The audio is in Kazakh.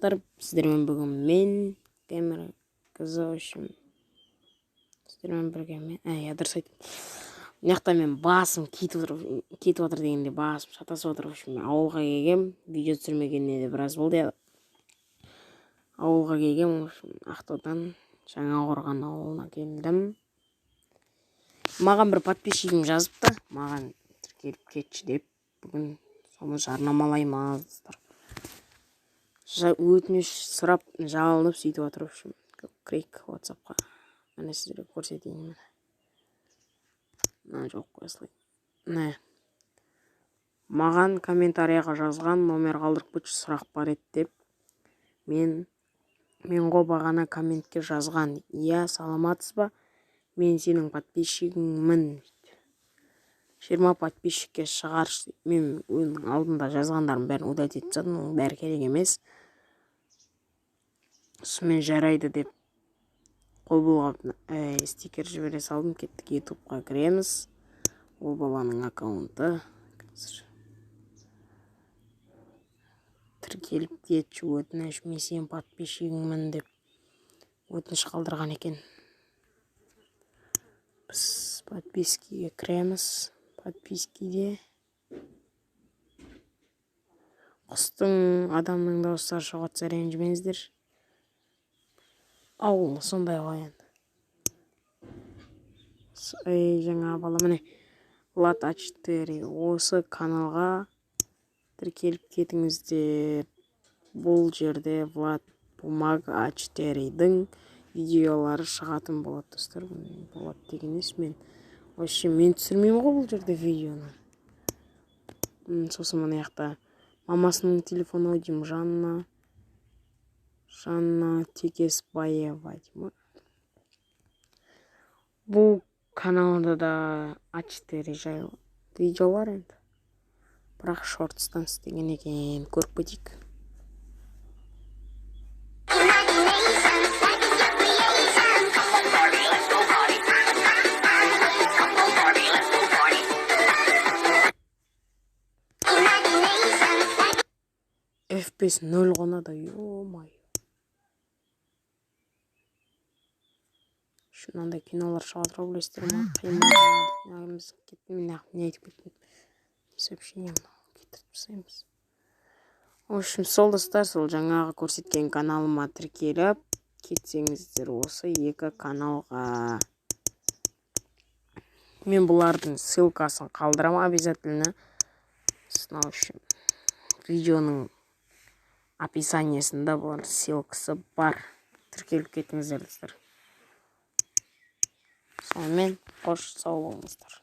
достар, сіздермен бүгін мен камера қызы үшін сіздермен бірге дұрыс айттым. Мына жақта мен басым кетіп отыр дегенде басым шатасып отыр. Мен ауылға келгем, видео түсірмегеніне де біраз болды. Ауылға келгем, Ақтаудан Жаңақорған ауылына келдім. Маған бір подписчигім жазыпты, маған тіркеліп кетші деп. Бүгін соны жарнамалаймыз. Өтініш сұрап, жалынып сөйтіп отыр. Крик WhatsApp-қа. Міне сіздерге көрсетейін. Жоқ қойсылай. Маған комментарияға жазған, номер қалдырып кетші, сұрақ бар еді деп. Мен ғой бағана комментке жазған. Иә, саламатсыз ба? Мен сенің подписчигіңмін. 20 подписчикке шығар. Мен өзінің алдында жазғандарым бәрін удалить етіп тастадым, оның бәрі керек емес. Мен жарайды деп қол бұлғап стикер жібере салдым. Кеттік, YouTube-ға кіреміз. Ол баланың аккаунты. Тіркеліп кетші, өтініш, мен сен подписчигіңмін деп өтініш қалдырған екен. Біз подпискіге кіреміз. Подпискіде құстың адамның дауыстары шығып жатса ренжімеңіздер. Ауылы сондай ғой енді. Жаңа бала міне Влад А4 осы каналға тіркеліп кетіңіздер. Бұл жерде Влад Бумага А4-дің видеолары шығатын болады, достар. Болады деген емес, мен түсірмеймін ғой бұл жерде видеоны. Сосын мына жақта мамасының телефоны деймін, Жанна Текесбаева деймін. Бұл каналда да А4 жайлы видеолар енді. Бірақ шортстан істеген екен, көріп кетейік. FPS 0 қонады, ё-май. Шынандай кинолар шығатыр, білесіздер ма? Қимағымыз кетті, мен не айтып кеттім. Сообщение кетіріп тастаймыз. В общем, сол достар, сол жаңағы көрсеткен каналыма тіркеліп кетсеңіздер осы екі каналға. Мен бұлардың ссылкасын қалдырам обязательно. Сынау үшін видеоның описаниесінде бұлар ссылкасы бар. Тіркеліп кетіңіздер достар. Сонымен қош, сау болыңыздар.